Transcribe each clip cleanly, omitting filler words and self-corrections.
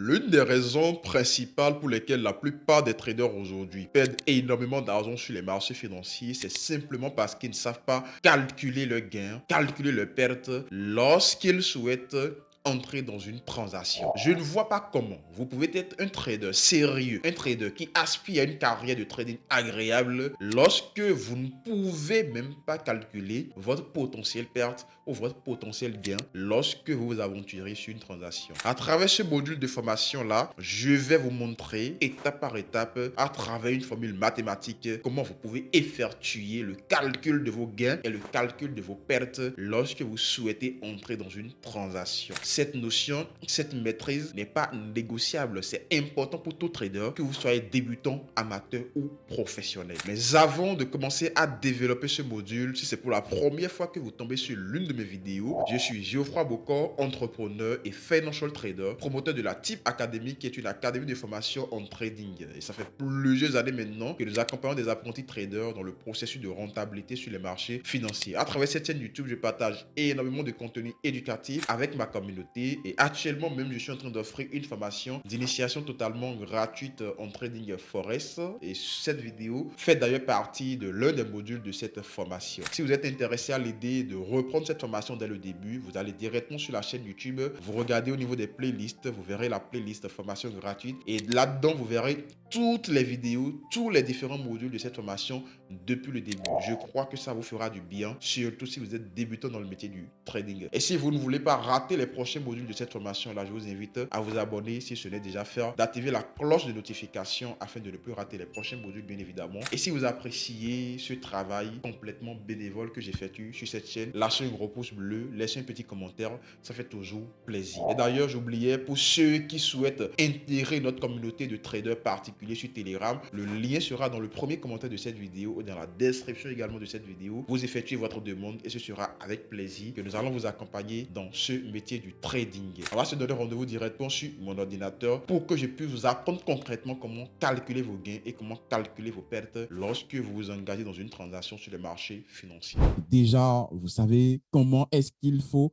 L'une des raisons principales pour lesquelles la plupart des traders aujourd'hui perdent énormément d'argent sur les marchés financiers, c'est simplement parce qu'ils ne savent pas calculer leurs gains, calculer leurs pertes lorsqu'ils souhaitent entrer dans une transaction. Je ne vois pas comment vous pouvez être un trader sérieux, un trader qui aspire à une carrière de trading agréable lorsque vous ne pouvez même pas calculer votre potentiel perte ou votre potentiel gain lorsque vous vous aventurez sur une transaction. À travers ce module de formation là, je vais vous montrer étape par étape à travers une formule mathématique comment vous pouvez effectuer le calcul de vos gains et le calcul de vos pertes lorsque vous souhaitez entrer dans une transaction. Cette notion, cette maîtrise n'est pas négociable. C'est important pour tout trader, que vous soyez débutant, amateur ou professionnel. Mais avant de commencer à développer ce module, si c'est pour la première fois que vous tombez sur l'une de mes vidéos, je suis Geoffroy Bokor, entrepreneur et financial trader, promoteur de la Type Academy, qui est une académie de formation en trading. Et ça fait plusieurs années maintenant que nous accompagnons des apprentis traders dans le processus de rentabilité sur les marchés financiers. À travers cette chaîne YouTube, je partage énormément de contenu éducatif avec ma communauté. Et actuellement même, je suis en train d'offrir une formation d'initiation totalement gratuite en trading forex. Et cette vidéo fait d'ailleurs partie de l'un des modules de cette formation. Si vous êtes intéressé à l'idée de reprendre cette formation dès le début, vous allez directement sur la chaîne YouTube, vous regardez au niveau des playlists, vous verrez la playlist formation gratuite. Et là-dedans, vous verrez toutes les vidéos, tous les différents modules de cette formation depuis le début. Je crois que ça vous fera du bien, surtout si vous êtes débutant dans le métier du trading. Et si vous ne voulez pas rater les prochains modules de cette formation-là, je vous invite à vous abonner si ce n'est déjà fait, d'activer la cloche de notification afin de ne plus rater les prochains modules, bien évidemment. Et si vous appréciez ce travail complètement bénévole que j'effectue sur cette chaîne, lâchez un gros pouce bleu, laissez un petit commentaire, ça fait toujours plaisir. Et d'ailleurs, j'oubliais, pour ceux qui souhaitent intégrer notre communauté de traders particuliers sur Telegram, le lien sera dans le premier commentaire de cette vidéo ou dans la description également de cette vidéo. Vous effectuez votre demande et ce sera avec plaisir que nous allons vous accompagner dans ce métier du trading. On va se donner rendez-vous directement sur mon ordinateur pour que je puisse vous apprendre concrètement comment calculer vos gains et comment calculer vos pertes lorsque vous vous engagez dans une transaction sur les marchés financiers. Déjà, vous savez comment est-ce qu'il faut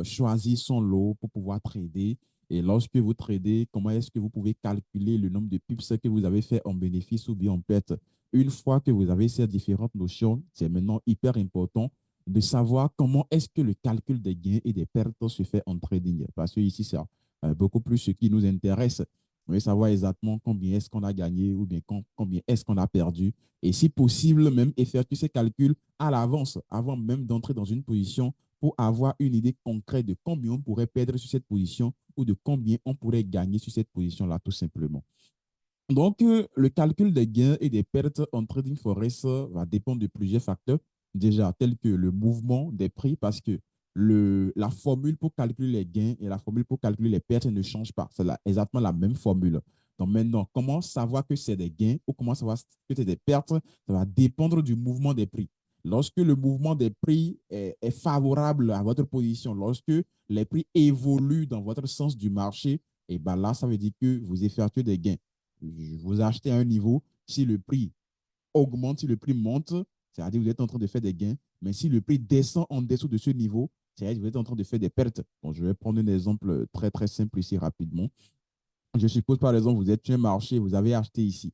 choisir son lot pour pouvoir trader. Et lorsque vous tradez, comment est-ce que vous pouvez calculer le nombre de pips que vous avez fait en bénéfice ou bien en perte. Une fois que vous avez ces différentes notions, c'est maintenant hyper important de savoir comment est-ce que le calcul des gains et des pertes se fait en trading. Parce que ici, c'est beaucoup plus ce qui nous intéresse. On veut savoir exactement combien est-ce qu'on a gagné ou bien combien est-ce qu'on a perdu. Et si possible, même effectuer ces calculs à l'avance, avant même d'entrer dans une position pour avoir une idée concrète de combien on pourrait perdre sur cette position ou de combien on pourrait gagner sur cette position-là, tout simplement. Donc, le calcul des gains et des pertes en trading forex va dépendre de plusieurs facteurs, déjà tels que le mouvement des prix, parce que la formule pour calculer les gains et la formule pour calculer les pertes ne change pas. C'est exactement la même formule. Donc maintenant, comment savoir que c'est des gains ou comment savoir que c'est des pertes? Ça va dépendre du mouvement des prix. Lorsque le mouvement des prix est favorable à votre position, lorsque les prix évoluent dans votre sens du marché, et ben là, ça veut dire que vous effectuez des gains. Vous achetez à un niveau, si le prix augmente, si le prix monte, c'est-à-dire que vous êtes en train de faire des gains, mais si le prix descend en dessous de ce niveau, c'est-à-dire que vous êtes en train de faire des pertes. Bon, je vais prendre un exemple très, très simple ici rapidement. Je suppose, par exemple, vous êtes sur un marché, vous avez acheté ici.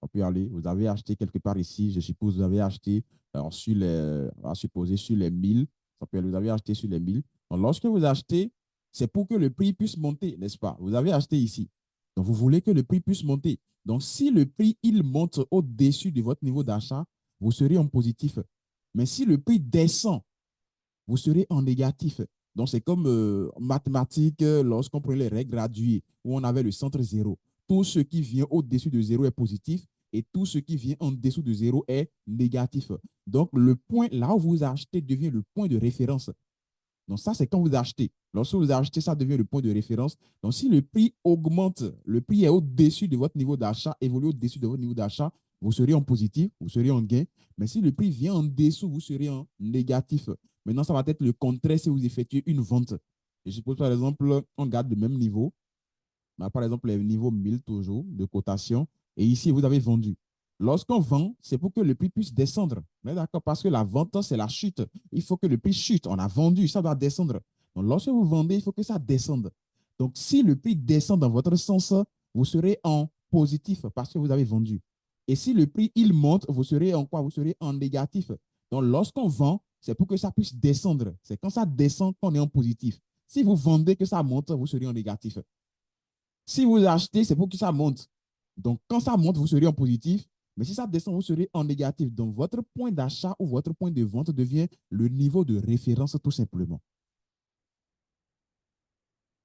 On peut aller, vous avez acheté quelque part ici, je suppose, vous avez acheté sur les, on va supposer sur les 1000, ça peut aller, vous avez acheté sur les 1000. Donc, lorsque vous achetez, c'est pour que le prix puisse monter, n'est-ce pas? Vous avez acheté ici. Donc, vous voulez que le prix puisse monter. Donc, si le prix, il monte au-dessus de votre niveau d'achat, vous serez en positif. Mais si le prix descend, vous serez en négatif. Donc, c'est comme en mathématiques, lorsqu'on prenait les règles graduées, où on avait le centre zéro. Tout ce qui vient au-dessus de zéro est positif et tout ce qui vient en dessous de zéro est négatif. Donc, le point là où vous achetez devient le point de référence. Donc, ça, c'est quand vous achetez. Lorsque vous achetez, ça devient le point de référence. Donc, si le prix augmente, le prix est au-dessus de votre niveau d'achat, évolue au-dessus de votre niveau d'achat, vous serez en positif, vous serez en gain. Mais si le prix vient en dessous, vous serez en négatif. Maintenant, ça va être le contraire si vous effectuez une vente. Je suppose, par exemple, on garde le même niveau, par exemple, les niveaux 1000 toujours de cotation. Et ici, vous avez vendu. Lorsqu'on vend, c'est pour que le prix puisse descendre. Mais d'accord, parce que la vente, c'est la chute. Il faut que le prix chute. On a vendu, ça doit descendre. Donc, lorsque vous vendez, il faut que ça descende. Donc, si le prix descend dans votre sens, vous serez en positif parce que vous avez vendu. Et si le prix, il monte, vous serez en quoi? Vous serez en négatif. Donc, lorsqu'on vend, c'est pour que ça puisse descendre. C'est quand ça descend qu'on est en positif. Si vous vendez que ça monte, vous serez en négatif. Si vous achetez, c'est pour que ça monte. Donc, quand ça monte, vous serez en positif. Mais si ça descend, vous serez en négatif. Donc, votre point d'achat ou votre point de vente devient le niveau de référence tout simplement.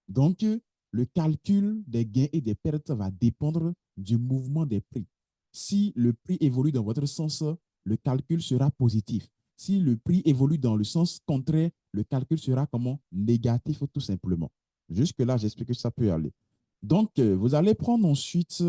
Donc, le calcul des gains et des pertes va dépendre du mouvement des prix. Si le prix évolue dans votre sens, le calcul sera positif. Si le prix évolue dans le sens contraire, le calcul sera comment? Négatif tout simplement. Jusque-là, j'explique que ça peut aller. Donc, vous allez prendre ensuite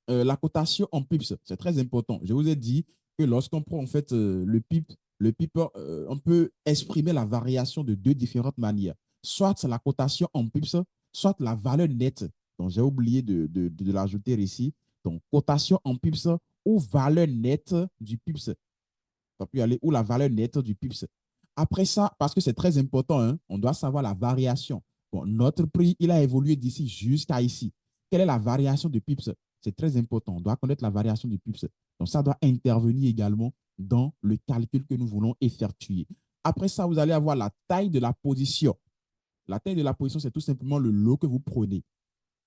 la cotation en pips. C'est très important. Je vous ai dit que lorsqu'on prend en fait le pip, on peut exprimer la variation de deux différentes manières. Soit la cotation en pips, soit la valeur nette. Donc, j'ai oublié de l'ajouter ici. Donc, cotation en pips ou valeur nette du pips. Ça peut aller ou la valeur nette du pips. Après ça, parce que c'est très important, hein, on doit savoir la variation. Bon, notre prix, il a évolué d'ici jusqu'à ici. Quelle est la variation de pips? C'est très important. On doit connaître la variation de pips. Donc, ça doit intervenir également dans le calcul que nous voulons effectuer. Après ça, vous allez avoir la taille de la position. La taille de la position, c'est tout simplement le lot que vous prenez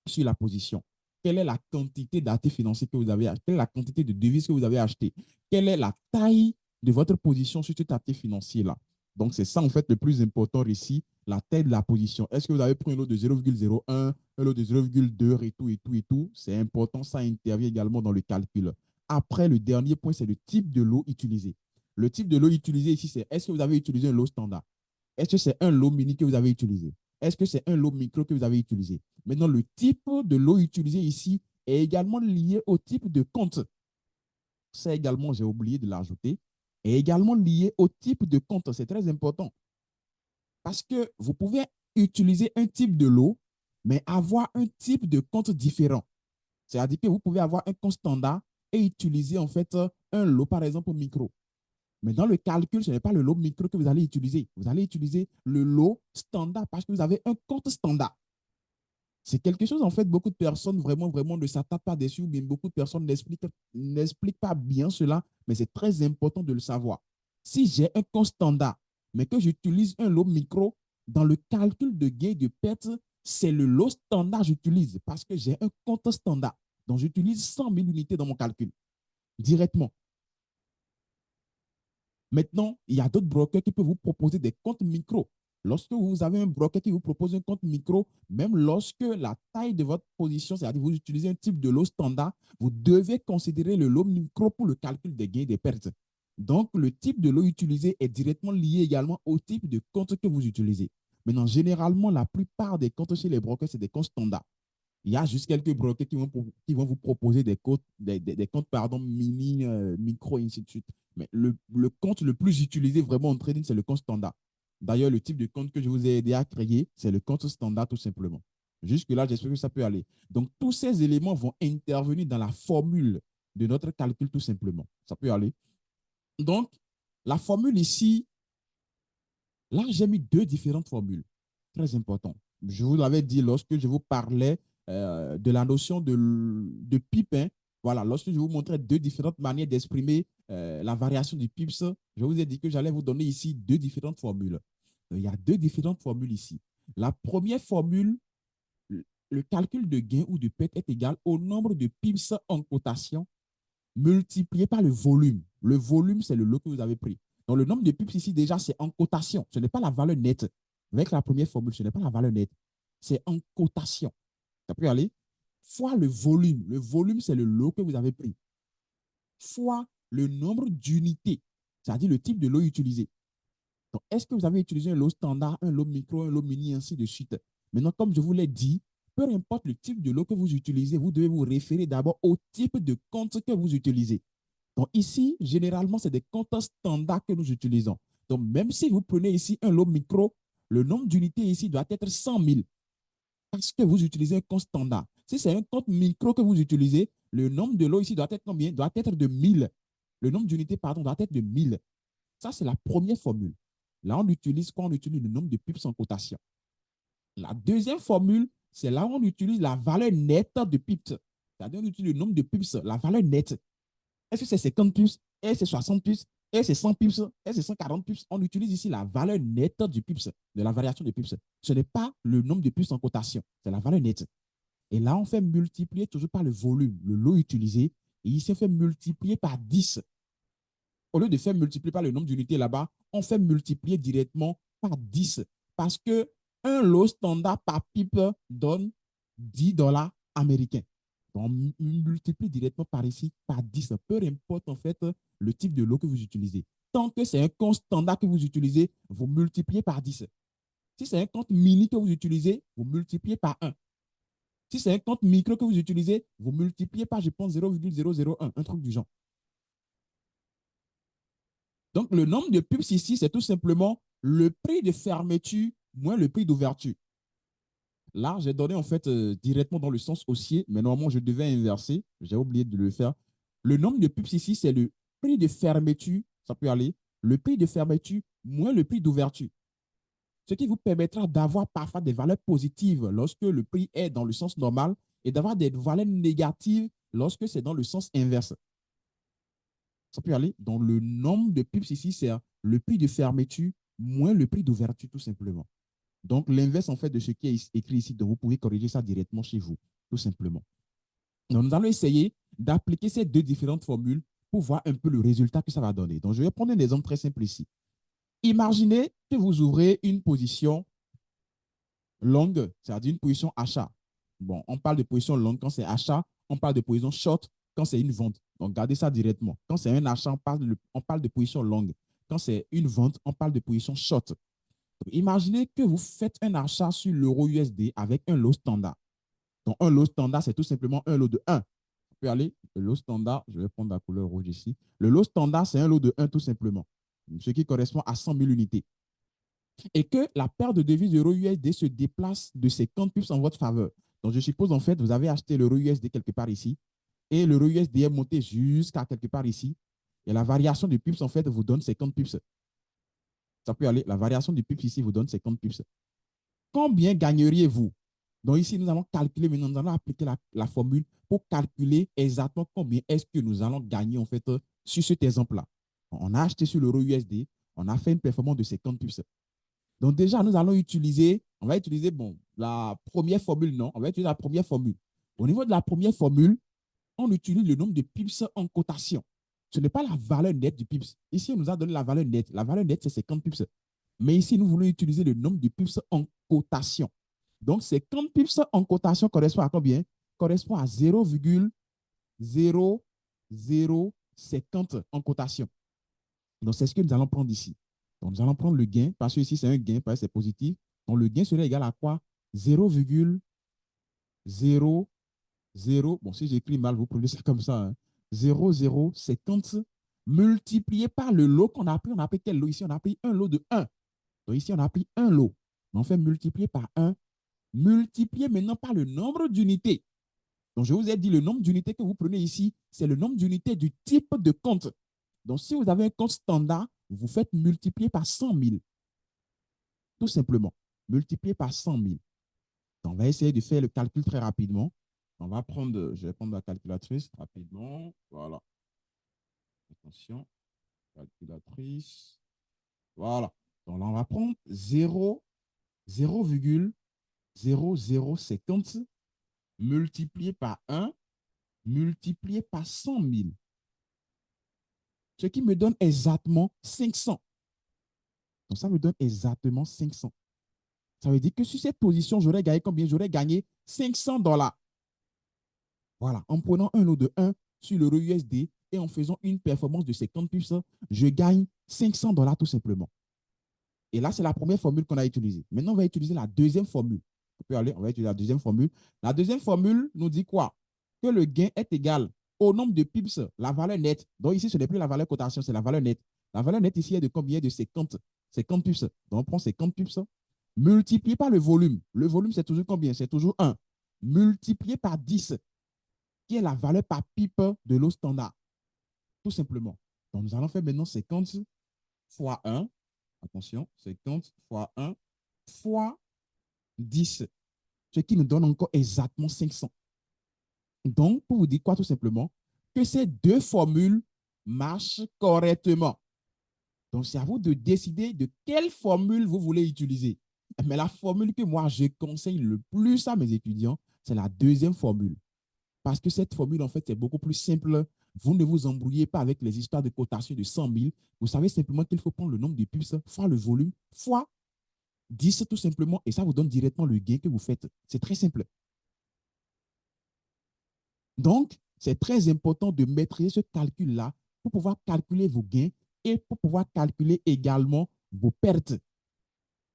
sur la position. Quelle est la quantité d'actifs financiers que vous avez acheté? Quelle est la quantité de devises que vous avez acheté? Quelle est la taille de votre position sur cet actif financier-là? Donc, c'est ça, en fait, le plus important ici, la taille de la position. Est-ce que vous avez pris un lot de 0,01, un lot de 0,2 et tout, et tout, et tout? C'est important, ça intervient également dans le calcul. Après, le dernier point, c'est le type de lot utilisé. Le type de lot utilisé ici, c'est est-ce que vous avez utilisé un lot standard? Est-ce que c'est un lot mini que vous avez utilisé? Est-ce que c'est un lot micro que vous avez utilisé? Maintenant, le type de lot utilisé ici est également lié au type de compte. Ça également, j'ai oublié de l'ajouter, est également lié au type de compte. C'est très important parce que vous pouvez utiliser un type de lot, mais avoir un type de compte différent. C'est-à-dire que vous pouvez avoir un compte standard et utiliser en fait un lot, par exemple, micro. Mais dans le calcul, ce n'est pas le lot micro que vous allez utiliser. Vous allez utiliser le lot standard parce que vous avez un compte standard. C'est quelque chose, en fait, beaucoup de personnes vraiment, vraiment ne s'attardent pas dessus, ou bien beaucoup de personnes n'expliquent pas bien cela, mais c'est très important de le savoir. Si j'ai un compte standard, mais que j'utilise un lot micro, dans le calcul de gain et de perte, c'est le lot standard que j'utilise parce que j'ai un compte standard. Donc, j'utilise 100 000 unités dans mon calcul directement. Maintenant, il y a d'autres brokers qui peuvent vous proposer des comptes micro. Lorsque vous avez un broker qui vous propose un compte micro, même lorsque la taille de votre position, c'est-à-dire vous utilisez un type de lot standard, vous devez considérer le lot micro pour le calcul des gains et des pertes. Donc, le type de lot utilisé est directement lié également au type de compte que vous utilisez. Maintenant, généralement, la plupart des comptes chez les brokers, c'est des comptes standards. Il y a juste quelques brokers qui vont vous proposer des comptes pardon, mini, micro, et ainsi de suite. Mais le compte le plus utilisé vraiment en trading, c'est le compte standard. D'ailleurs, le type de compte que je vous ai aidé à créer, c'est le compte standard tout simplement. Jusque-là, j'espère que ça peut aller. Donc, tous ces éléments vont intervenir dans la formule de notre calcul tout simplement. Ça peut aller. Donc, la formule ici, là, j'ai mis deux différentes formules. Très important. Je vous l'avais dit lorsque je vous parlais de la notion de pipe. Hein. Voilà, lorsque je vous montrais deux différentes manières d'exprimer la variation du pips, je vous ai dit que j'allais vous donner ici deux différentes formules. Il y a deux différentes formules ici. La première formule, le calcul de gain ou de perte est égal au nombre de pips en cotation multiplié par le volume. Le volume, c'est le lot que vous avez pris. Donc, le nombre de pips ici, déjà, c'est en cotation. Ce n'est pas la valeur nette. Avec la première formule, ce n'est pas la valeur nette. C'est en cotation. Ça peut aller. Fois le volume. Le volume, c'est le lot que vous avez pris. Fois le nombre d'unités, c'est-à-dire le type de lot utilisé. Donc, est-ce que vous avez utilisé un lot standard, un lot micro, un lot mini, ainsi de suite? Maintenant, comme je vous l'ai dit, peu importe le type de lot que vous utilisez, vous devez vous référer d'abord au type de compte que vous utilisez. Donc ici, généralement, c'est des comptes standards que nous utilisons. Donc même si vous prenez ici un lot micro, le nombre d'unités ici doit être 100 000 parce que vous utilisez un compte standard. Si c'est un compte micro que vous utilisez, le nombre de lots ici doit être combien? Doit être de 1000. Le nombre d'unités, pardon, doit être de 1000. Ça, c'est la première formule. Là, on utilise quoi? On utilise le nombre de pips en cotation. La deuxième formule, c'est là où on utilise la valeur nette de pips. C'est-à-dire on utilise le nombre de pips, la valeur nette. Est-ce que c'est 50 pips? Est-ce que c'est 60 pips? Est-ce que c'est 100 pips? Est-ce que c'est 140 pips? On utilise ici la valeur nette du pips, de la variation de pips. Ce n'est pas le nombre de pips en cotation, c'est la valeur nette. Et là, on fait multiplier toujours par le volume, le lot utilisé. Et ici, on fait multiplier par 10. Au lieu de faire multiplier par le nombre d'unités là-bas, on fait multiplier directement par 10. Parce que un lot standard par pipe donne 10 dollars américains. Donc, on multiplie directement par ici, par 10. Peu importe en fait le type de lot que vous utilisez. Tant que c'est un compte standard que vous utilisez, vous multipliez par 10. Si c'est un compte mini que vous utilisez, vous multipliez par 1. Si c'est un compte micro que vous utilisez, vous multipliez par, je pense, 0,001, un truc du genre. Donc, le nombre de pips ici, c'est tout simplement le prix de fermeture moins le prix d'ouverture. Là, j'ai donné en fait directement dans le sens haussier, mais normalement, je devais inverser. J'ai oublié de le faire. Le nombre de pips ici, c'est le prix de fermeture, ça peut aller, le prix de fermeture moins le prix d'ouverture. Ce qui vous permettra d'avoir parfois des valeurs positives lorsque le prix est dans le sens normal et d'avoir des valeurs négatives lorsque c'est dans le sens inverse. Ça peut aller dans le nombre de pips ici, c'est le prix de fermeture moins le prix d'ouverture, tout simplement. Donc, l'inverse, en fait, de ce qui est écrit ici. Donc, vous pouvez corriger ça directement chez vous, tout simplement. Donc, nous allons essayer d'appliquer ces deux différentes formules pour voir un peu le résultat que ça va donner. Donc, je vais prendre un exemple très simple ici. Imaginez que vous ouvrez une position longue, c'est-à-dire une position achat. Bon, on parle de position longue quand c'est achat, on parle de position short quand c'est une vente. Donc, gardez ça directement. Quand c'est un achat, on parle de position longue. Quand c'est une vente, on parle de position short. Donc, imaginez que vous faites un achat sur l'euro USD avec un lot standard. Donc, un lot standard, c'est tout simplement un lot de 1. On peut aller, le lot standard, je vais prendre la couleur rouge ici. Le lot standard, c'est un lot de 1 tout simplement, ce qui correspond à 100 000 unités. Et que la paire de devises euro-USD se déplace de 50 pips en votre faveur. Donc, je suppose, en fait, vous avez acheté l'euro-USD quelque part ici et l'euro-USD est monté jusqu'à quelque part ici. Et la variation de pips, en fait, vous donne 50 pips. Ça peut aller. La variation de pips ici vous donne 50 pips. Combien gagneriez-vous? Donc, ici, nous allons calculer, mais nous allons appliquer la formule pour calculer exactement combien est-ce que nous allons gagner, en fait, sur cet exemple-là. On a acheté sur l'euro-USD, on a fait une performance de 50 pips. Donc déjà, nous allons utiliser, on va utiliser, bon, la première formule, non, on va utiliser la première formule. Au niveau de la première formule, on utilise le nombre de pips en cotation. Ce n'est pas la valeur nette du pips. Ici, on nous a donné la valeur nette. La valeur nette, c'est 50 pips. Mais ici, nous voulons utiliser le nombre de pips en cotation. Donc, 50 pips en cotation correspond à combien? Correspond à 0,0050 en cotation. Donc, c'est ce que nous allons prendre ici. Donc, nous allons prendre le gain, parce que ici, c'est un gain, parce que c'est positif. Donc, le gain serait égal à quoi? 0,00, bon, si j'écris mal, vous prenez ça comme ça, hein. 0,050 multiplié par le lot qu'on a pris. On a pris quel lot ici? On a pris un lot de 1. Donc, ici, on a pris un lot. On fait multiplier par 1, multiplié maintenant par le nombre d'unités. Donc, je vous ai dit, le nombre d'unités que vous prenez ici, c'est le nombre d'unités du type de compte. Donc, si vous avez un compte standard, vous faites multiplier par 100 000. Tout simplement, multiplier par 100 000. Donc, on va essayer de faire le calcul très rapidement. On va prendre, je vais prendre la calculatrice rapidement. Voilà. Attention, calculatrice. Voilà. Donc là, on va prendre 0,0050 multiplié par 1 multiplié par 100 000. Ce qui me donne exactement 500. Donc, ça me donne exactement 500. Ça veut dire que sur cette position, j'aurais gagné combien? J'aurais gagné 500 dollars. Voilà, en prenant un lot de 1 sur l'euro USD et en faisant une performance de 50 pips, je gagne 500 dollars tout simplement. Et là, c'est la première formule qu'on a utilisée. Maintenant, on va utiliser la deuxième formule. On peut aller, on va utiliser la deuxième formule. La deuxième formule nous dit quoi? Que le gain est égal au nombre de pips, la valeur nette. Donc ici, ce n'est plus la valeur cotation, c'est la valeur nette. La valeur nette ici est de combien? De 50 pips. Donc on prend 50 pips multiplié par le volume. Le volume, c'est toujours combien? C'est toujours 1. Multiplié par 10, qui est la valeur par pipe de l'eau standard. Tout simplement. Donc nous allons faire maintenant 50 fois 1. Attention, 50 fois 1 fois 10, ce qui nous donne encore exactement 500. Donc, pour vous dire quoi, tout simplement, que ces deux formules marchent correctement. Donc, c'est à vous de décider de quelle formule vous voulez utiliser. Mais la formule que moi, je conseille le plus à mes étudiants, c'est la deuxième formule. Parce que cette formule, en fait, c'est beaucoup plus simple. Vous ne vous embrouillez pas avec les histoires de cotation de 100 000. Vous savez simplement qu'il faut prendre le nombre de pips fois le volume, fois 10 tout simplement, et ça vous donne directement le gain que vous faites. C'est très simple. Donc, c'est très important de maîtriser ce calcul-là pour pouvoir calculer vos gains et pour pouvoir calculer également vos pertes.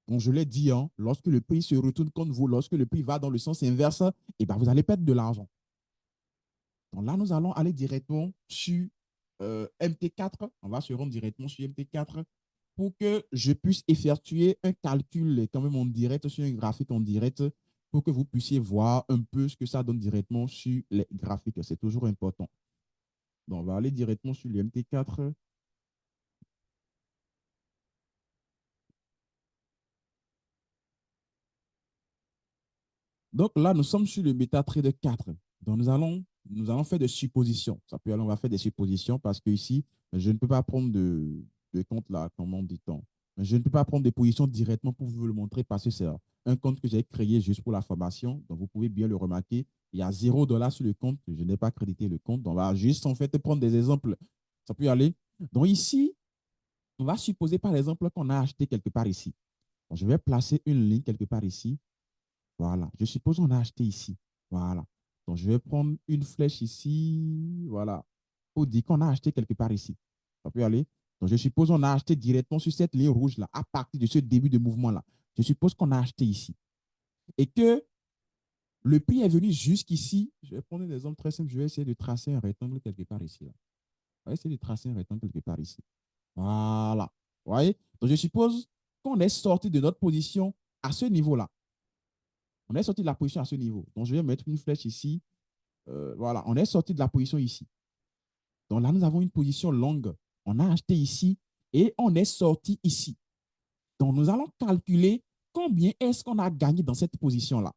Donc, je l'ai dit, hein, lorsque le prix se retourne contre vous, lorsque le prix va dans le sens inverse, eh ben, vous allez perdre de l'argent. Donc là, nous allons aller directement sur MT4. On va se rendre directement sur MT4 pour que je puisse effectuer un calcul quand même en direct sur un graphique en direct pour que vous puissiez voir un peu ce que ça donne directement sur les graphiques. C'est toujours important. Donc, on va aller directement sur le MT4. Donc là, nous sommes sur le MetaTrader 4. Donc nous allons faire des suppositions. Ça peut aller, on va faire des suppositions parce que ici, je ne peux pas prendre de compte là, comment dit-on. Je ne peux pas prendre des positions directement pour vous le montrer parce que c'est un compte que j'ai créé juste pour la formation. Donc vous pouvez bien le remarquer. Il y a $0 sur le compte. Je n'ai pas crédité le compte. Donc on va juste en fait prendre des exemples. Ça peut y aller. Donc ici, on va supposer par exemple qu'on a acheté quelque part ici. Donc, je vais placer une ligne quelque part ici. Voilà. Je suppose qu'on a acheté ici. Voilà. Donc, je vais prendre une flèche ici. Voilà. Pour dire qu'on a acheté quelque part ici. Ça peut aller. Donc, je suppose qu'on a acheté directement sur cette ligne rouge-là, à partir de ce début de mouvement-là. Je suppose qu'on a acheté ici. Et que le prix est venu jusqu'ici. Je vais prendre un exemple très simple. Je vais essayer de tracer un rectangle quelque part ici. Là. On va essayer de tracer un rectangle quelque part ici. Voilà. Vous voyez? Donc, je suppose qu'on est sorti de notre position à ce niveau-là. On est sorti de la position à ce niveau. Donc, je vais mettre une flèche ici. Voilà, on est sorti de la position ici. Donc là, nous avons une position longue. On a acheté ici et on est sorti ici. Donc, nous allons calculer combien est-ce qu'on a gagné dans cette position-là.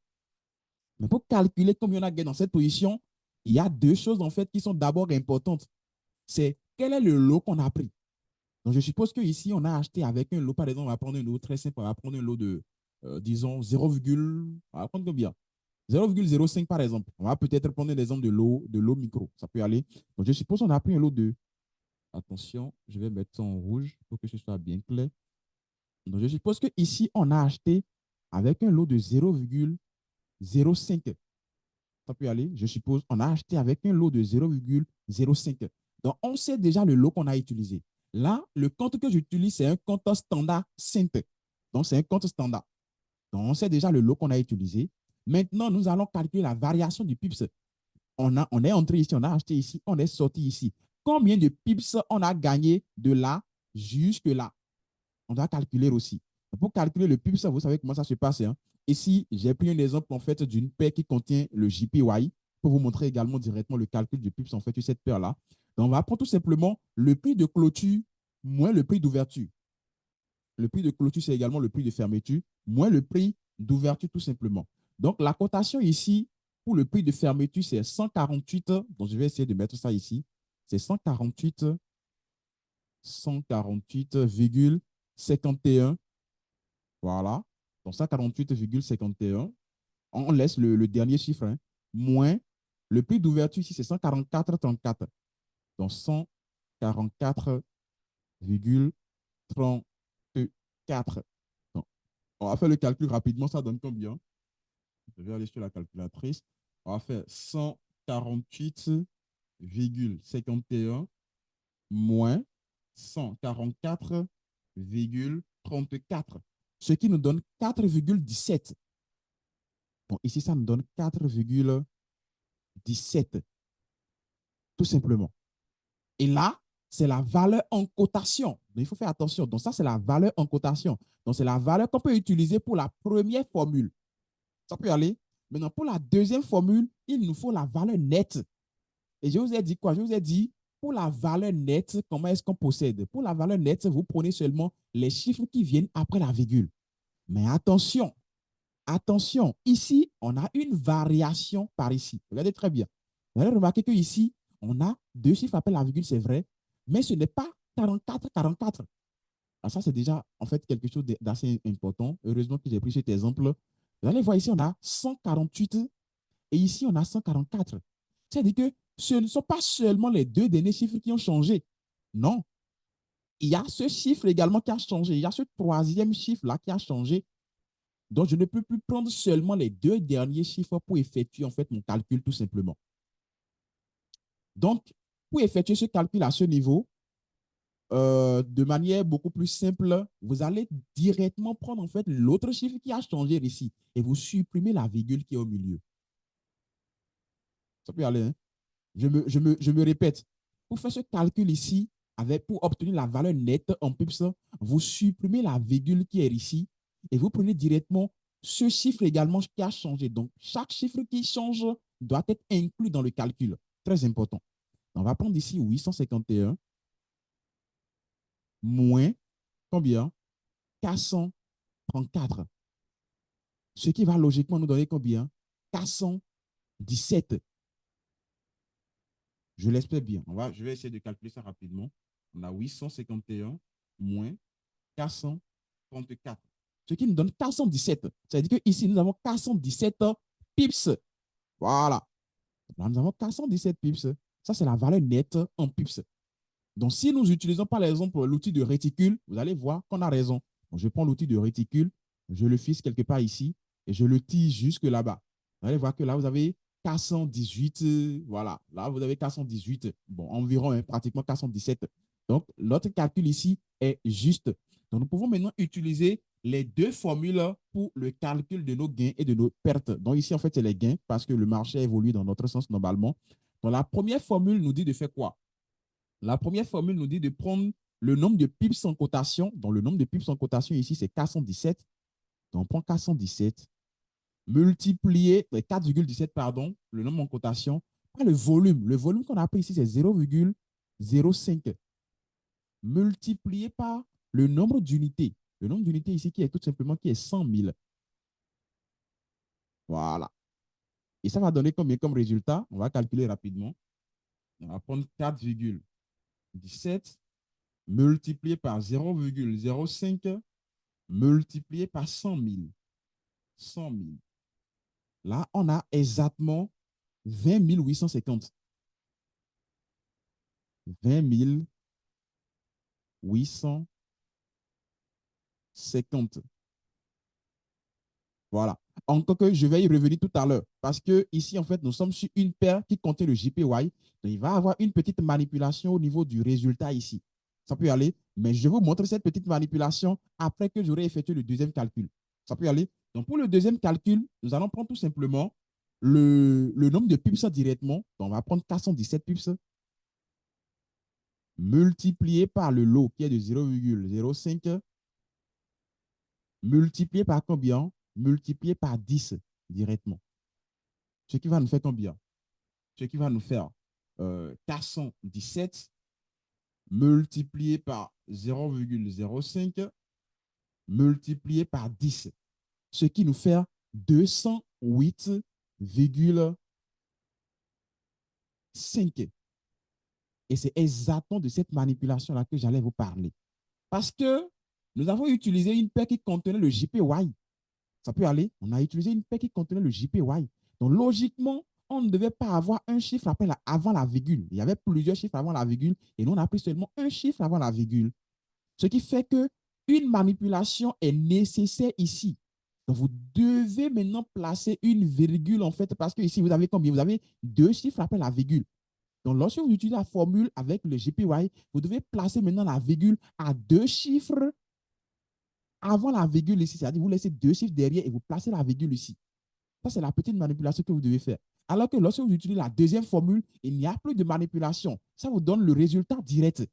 Mais pour calculer combien on a gagné dans cette position, il y a deux choses en fait qui sont d'abord importantes. C'est quel est le lot qu'on a pris. Donc, je suppose qu'ici, on a acheté avec un lot, par exemple, on va prendre un lot très simple, on va prendre un lot de, disons, 0, on va prendre combien 0,05 par exemple. On va peut-être prendre l'exemple de l'eau micro. Ça peut aller. Donc, je suppose qu'on a pris un lot de. Attention, je vais mettre ça en rouge pour que ce soit bien clair. Donc, je suppose qu'ici, on a acheté avec un lot de 0,05. Ça peut aller. Je suppose on a acheté avec un lot de 0,05. Donc, on sait déjà le lot qu'on a utilisé. Là, le compte que j'utilise, c'est un compte standard simple. Donc, c'est un compte standard. Donc, on sait déjà le lot qu'on a utilisé. Maintenant, nous allons calculer la variation du pips. On est entré ici, on a acheté ici, on est sorti ici. Combien de pips on a gagné de là jusque là? On doit calculer aussi. Pour calculer le pips, vous savez comment ça se passe. Hein? Ici, j'ai pris un exemple en fait d'une paire qui contient le JPY pour vous montrer également directement le calcul du pips en fait sur cette paire-là. Donc, on va prendre tout simplement le prix de clôture moins le prix d'ouverture. Le prix de clôture, c'est également le prix de fermeture, moins le prix d'ouverture tout simplement. Donc, la cotation ici, pour le prix de fermeture, c'est 148. Donc, je vais essayer de mettre ça ici. C'est 148,51. Voilà. Donc, 148,51. On laisse le dernier chiffre. Hein. Moins le prix d'ouverture ici, c'est 144,34. Donc, 144,34. Donc, on va faire le calcul rapidement. Ça donne combien? Je vais aller sur la calculatrice. On va faire 148,51 moins 144,34, ce qui nous donne 4,17. Bon, ici, ça nous donne 4,17, tout simplement. Et là, c'est la valeur en cotation. Donc, il faut faire attention. Donc, ça, c'est la valeur en cotation. Donc, c'est la valeur qu'on peut utiliser pour la première formule. Ça peut aller. Maintenant, pour la deuxième formule, il nous faut la valeur nette. Et je vous ai dit quoi? Je vous ai dit, pour la valeur nette, comment est-ce qu'on possède? Pour la valeur nette, vous prenez seulement les chiffres qui viennent après la virgule. Mais attention, attention, ici, on a une variation par ici. Regardez très bien. Vous allez remarquer qu'ici, on a deux chiffres après la virgule, c'est vrai, mais ce n'est pas 44, 44. Alors ça, c'est déjà en fait quelque chose d'assez important. Heureusement que j'ai pris cet exemple. Vous allez voir ici, on a 148 et ici, on a 144. C'est-à-dire que ce ne sont pas seulement les deux derniers chiffres qui ont changé. Non, il y a ce chiffre également qui a changé. Il y a ce troisième chiffre-là qui a changé. Donc, je ne peux plus prendre seulement les deux derniers chiffres pour effectuer en fait mon calcul tout simplement. Donc, pour effectuer ce calcul à ce niveau, de manière beaucoup plus simple, vous allez directement prendre en fait l'autre chiffre qui a changé ici et vous supprimez la virgule qui est au milieu. Ça peut aller, hein? Je me répète. Pour faire ce calcul ici, pour obtenir la valeur nette en pips, vous supprimez la virgule qui est ici et vous prenez directement ce chiffre également qui a changé. Donc, chaque chiffre qui change doit être inclus dans le calcul. Très important. On va prendre ici 851 moins combien? 434. Ce qui va logiquement nous donner combien? 417. Je l'espère bien. Je vais essayer de calculer ça rapidement. On a 851 moins 434. Ce qui nous donne 417. C'est-à-dire qu'ici, nous avons 417 pips. Voilà. Là, nous avons 417 pips. Ça, c'est la valeur nette en pips. Donc, si nous utilisons par exemple l'outil de réticule, vous allez voir qu'on a raison. Donc, je prends l'outil de réticule, je le fixe quelque part ici et je le tire jusque là-bas. Vous allez voir que là, vous avez 418. Voilà. Là, vous avez 418. Bon, environ, hein, pratiquement 417. Donc, notre calcul ici est juste. Donc, nous pouvons maintenant utiliser les deux formules pour le calcul de nos gains et de nos pertes. Donc, ici, en fait, c'est les gains parce que le marché évolue dans notre sens normalement. Donc, la première formule nous dit de faire quoi? La première formule nous dit de prendre le nombre de pips en cotation. Donc, le nombre de pips en cotation ici, c'est 417. Donc, on prend 417 multiplié, 4,17, pardon, le nombre en cotation, par le volume. Le volume qu'on a pris ici, c'est 0,05 multiplié par le nombre d'unités. Le nombre d'unités ici qui est tout simplement qui est 100 000. Voilà. Et ça va donner combien comme résultat? On va calculer rapidement. On va prendre 4,17 multiplié par 0,05 multiplié par 100 000. 100 000. Là, on a exactement 20 850. 20 850. Voilà. Encore que je vais y revenir tout à l'heure. Parce que ici, en fait, nous sommes sur une paire qui contient le JPY. Donc, il va y avoir une petite manipulation au niveau du résultat ici. Ça peut y aller. Mais je vais vous montrer cette petite manipulation après que j'aurai effectué le deuxième calcul. Ça peut y aller. Donc, pour le deuxième calcul, nous allons prendre tout simplement le nombre de pips directement. Donc, on va prendre 417 pips multiplié par le lot qui est de 0,05 multiplié par combien? Multiplié par 10 directement. Ce qui va nous faire combien? Ce qui va nous faire 417 multiplié par 0,05 multiplié par 10. Ce qui nous fait 208,5. Et c'est exactement de cette manipulation-là que j'allais vous parler. Parce que nous avons utilisé une paire qui contenait le JPY. Ça peut aller. On a utilisé une paire qui contenait le JPY. Donc, logiquement, on ne devait pas avoir un chiffre avant la virgule. Il y avait plusieurs chiffres avant la virgule et nous, on a pris seulement un chiffre avant la virgule. Ce qui fait qu'une manipulation est nécessaire ici. Donc, vous devez maintenant placer une virgule en fait parce que ici, vous avez combien? Vous avez deux chiffres après la virgule. Donc, lorsque vous utilisez la formule avec le JPY, vous devez placer maintenant la virgule à deux chiffres avant la virgule ici. C'est-à-dire vous laissez deux chiffres derrière et vous placez la virgule ici. Ça, c'est la petite manipulation que vous devez faire. Alors que lorsque vous utilisez la deuxième formule, il n'y a plus de manipulation. Ça vous donne le résultat direct.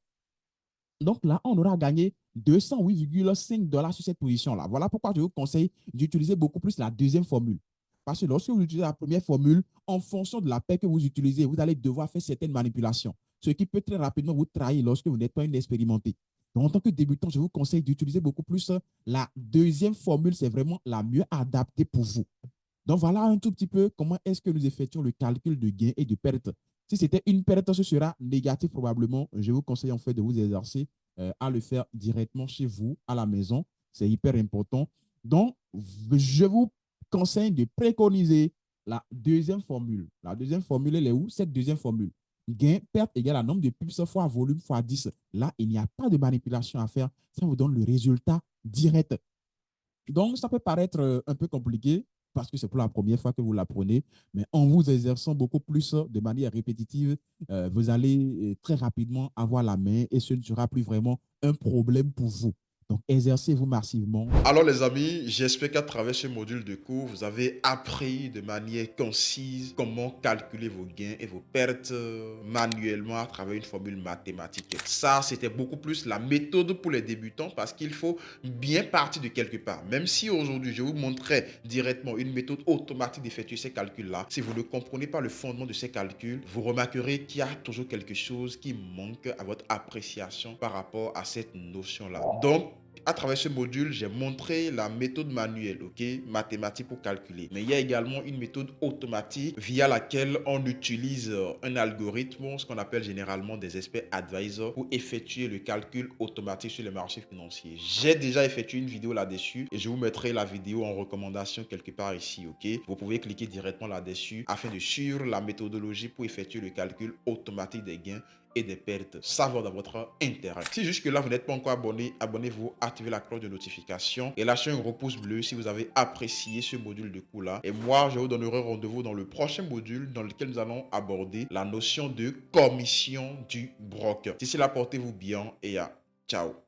Donc là, on aura gagné 208,5 $ sur cette position-là. Voilà pourquoi je vous conseille d'utiliser beaucoup plus la deuxième formule. Parce que lorsque vous utilisez la première formule, en fonction de la paire que vous utilisez, vous allez devoir faire certaines manipulations. Ce qui peut très rapidement vous trahir lorsque vous n'êtes pas une expérimenté. Donc, en tant que débutant, je vous conseille d'utiliser beaucoup plus la deuxième formule. C'est vraiment la mieux adaptée pour vous. Donc, voilà un tout petit peu comment est-ce que nous effectuons le calcul de gain et de perte. Si c'était une perte, ce sera négatif probablement. Je vous conseille en fait de vous exercer à le faire directement chez vous, à la maison. C'est hyper important. Donc, je vous conseille de préconiser la deuxième formule. La deuxième formule, elle est où? Cette deuxième formule. Gain, perte égale à nombre de pubs fois volume fois 10. Là, il n'y a pas de manipulation à faire. Ça vous donne le résultat direct. Donc, ça peut paraître un peu compliqué parce que c'est pour la première fois que vous l'apprenez, mais en vous exerçant beaucoup plus de manière répétitive, vous allez très rapidement avoir la main et ce ne sera plus vraiment un problème pour vous. Donc, exercez-vous massivement. Alors les amis, j'espère qu'à travers ce module de cours, vous avez appris de manière concise comment calculer vos gains et vos pertes manuellement à travers une formule mathématique. Ça, c'était beaucoup plus la méthode pour les débutants parce qu'il faut bien partir de quelque part. Même si aujourd'hui, je vous montrais directement une méthode automatique d'effectuer ces calculs-là, si vous ne comprenez pas le fondement de ces calculs, vous remarquerez qu'il y a toujours quelque chose qui manque à votre appréciation par rapport à cette notion-là. Donc, à travers ce module, j'ai montré la méthode manuelle, ok, mathématique pour calculer. Mais il y a également une méthode automatique via laquelle on utilise un algorithme, ce qu'on appelle généralement des experts advisors, pour effectuer le calcul automatique sur les marchés financiers. J'ai déjà effectué une vidéo là-dessus et je vous mettrai la vidéo en recommandation quelque part ici, ok. Vous pouvez cliquer directement là-dessus afin de suivre la méthodologie pour effectuer le calcul automatique des gains et des pertes. Ça va dans votre intérêt. Si jusque-là, vous n'êtes pas encore abonné, abonnez-vous, activez la cloche de notification et lâchez un gros pouce bleu si vous avez apprécié ce module de cours-là. Et moi, je vous donnerai rendez-vous dans le prochain module dans lequel nous allons aborder la notion de commission du broker. D'ici là, portez-vous bien et à ciao.